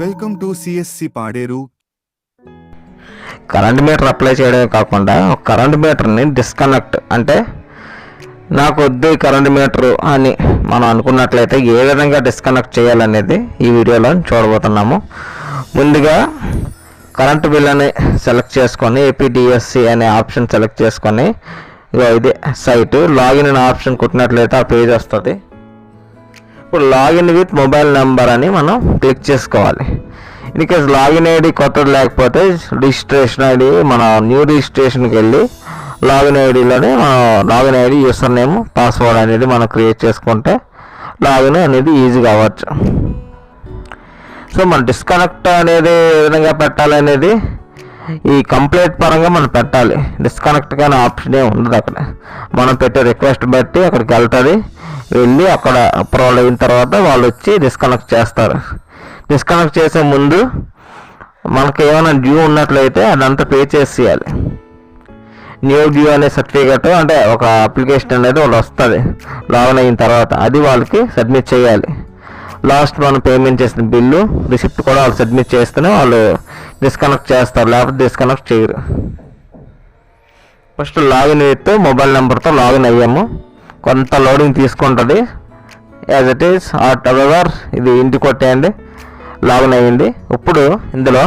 Welcome to CSC Paderu. Current meter apply చేయడమే కాకుండా current మీటర్ని disconnect అంటే నాకు వద్దు కరెంట్ మీటర్ అని మనం అనుకున్నట్లయితే ఏ విధంగా డిస్కనెక్ట్ చేయాలనేది ఈ వీడియోలో చూడబోతున్నాము. ముందుగా కరెంట్ బిల్ అని సెలెక్ట్ చేసుకొని ఏపీడిఎస్సి అనే ఆప్షన్ సెలెక్ట్ చేసుకొని ఇది సైట్ లాగిన్ అనే ఆప్షన్ కొట్టినట్లయితే ఆ పేజ్ వస్తుంది. ఇప్పుడు లాగిన్ విత్ మొబైల్ నెంబర్ అని మనం క్లిక్ చేసుకోవాలి. ఇన్ కేస్ లాగిన్ ఐడి కొత్తది లేకపోతే రిజిస్ట్రేషన్ ఐడి మన న్యూ రిజిస్ట్రేషన్కి వెళ్ళి లాగిన్ ఐడిలోనే మనం login ID user name password అనేది మనం క్రియేట్ చేసుకుంటే లాగిన్ అనేది ఈజీగా అవ్వచ్చు. సో మన డిస్కనెక్ట్ అనేది ఏ విధంగా పెట్టాలనేది ఈ కంప్లైంట్ పరంగా మనం పెట్టాలి. డిస్కనెక్ట్ కానీ ఆప్షనే ఉండదు. అక్కడ మనం పెట్టే రిక్వెస్ట్ బట్టి అక్కడికి వెళ్తుంది. వెళ్ళి అక్కడ అప్రూవల్ అయిన తర్వాత వాళ్ళు వచ్చి డిస్కనెక్ట్ చేస్తారు. డిస్కనెక్ట్ చేసే ముందు మనకి ఏమైనా డ్యూ ఉన్నట్లయితే అదంతా పే చేసేయాలి. న్యూ డ్యూ అనే సర్టిఫికేట్ అంటే ఒక అప్లికేషన్ అనేది వాళ్ళు వస్తుంది లాగిన్ అయిన తర్వాత, అది వాళ్ళకి సబ్మిట్ చేయాలి. లాస్ట్ మనం పేమెంట్ చేసిన బిల్లు రిసిప్ట్ కూడా వాళ్ళు సబ్మిట్ చేస్తేనే వాళ్ళు డిస్కనెక్ట్ చేస్తారు, లేకపోతే డిస్కనెక్ట్ చేయరు. ఫస్ట్ లాగిన్ విత్ మొబైల్ నెంబర్తో లాగిన్ అయ్యాము. కొంత లోడింగ్ తీసుకుంటుంది. As it is at our ఇది ఇంటి కొట్టేయండి, లాగిన్ అయ్యింది. ఇప్పుడు ఇందులో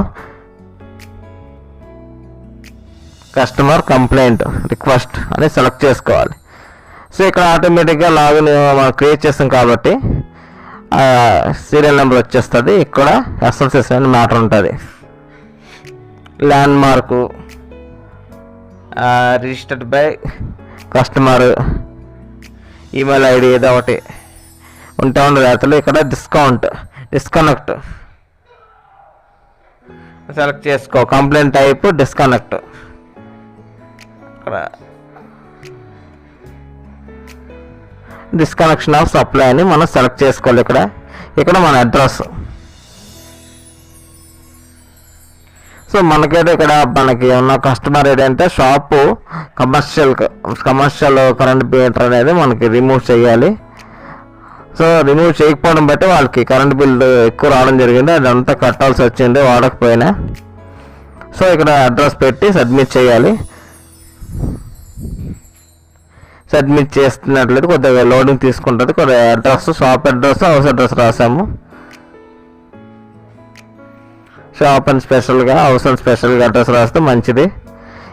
కస్టమర్ కంప్లైంట్ రిక్వెస్ట్ అని సెలెక్ట్ చేసుకోవాలి. సో ఇక్కడ ఆటోమేటిక్గా లాగిన్ మనం క్రియేట్ చేస్తాం కాబట్టి సీరియల్ నెంబర్ వచ్చేస్తుంది. ఇక్కడ ఎస్ఎల్సిఎస్ అని మ్యాటర్ ఉంటుంది. Land mark registered by customer email ID ఏదో ఒకటి ఉంటా ఉండదు. అతను ఇక్కడ డిస్కనెక్ట్ సెలెక్ట్ చేసుకో. Complaint type disconnect. ఇక్కడ డిస్కనెక్షన్ ఆఫ్ సప్లై అని మనం సెలెక్ట్ చేసుకోవాలి. ఇక్కడ మన అడ్రస్. సో మనకైతే ఇక్కడ మనకి ఉన్న కస్టమర్ ఏంటంటే షాపు కమర్షియల్ కరెంట్ మీటర్ అనేది మనకి రిమూవ్ చేయాలి. సో రిమూవ్ చేయకపోవడం బట్టి వాళ్ళకి కరెంట్ బిల్ ఎక్కువ రావడం జరిగింది. అదంతా కట్టాల్సి వచ్చింది వాడకపోయినా. సో ఇక్కడ అడ్రస్ పెట్టి సబ్మిట్ చేయాలి. సబ్మిట్ చేస్తున్నట్లయితే కొద్దిగా లోడింగ్ తీసుకుంటుంది. కొద్దిగా address, shop address, house address రాసాము. షాప్ అని స్పెషల్గా, హౌస్ అని స్పెషల్గా అడ్రస్ రాస్తే మంచిది.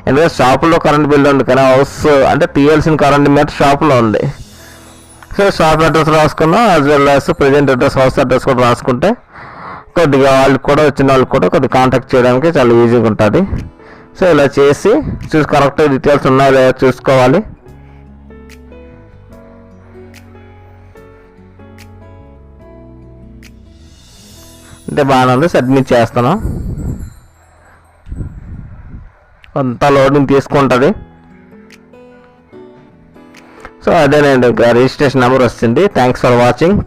ఎందుకంటే షాపులో కరెంట్ బిల్ ఉంది కానీ హౌస్ అంటే పిఎల్సీ కరెంట్ మీటర్ షాపులో ఉంది. సో షాప్ అడ్రస్ రాసుకున్నాం, as well as present address, house address కూడా రాసుకుంటే కొద్దిగా వాళ్ళకి కూడా వచ్చిన వాళ్ళకి కూడా కొద్దిగా కాంటాక్ట్ చేయడానికి చాలా ఈజీగా ఉంటుంది. సో ఇలా చేసి కరెక్ట్ డీటెయిల్స్ ఉన్నాయో లేదో చూసుకోవాలి. అంటే బాగానే ఉంది. సబ్మిట్ చేస్తాను. కొంత లోడింగ్ తీసుకుంటుంది. సో అదేనండి రిజిస్ట్రేషన్ నెంబర్ వస్తుంది. Thanks for watching.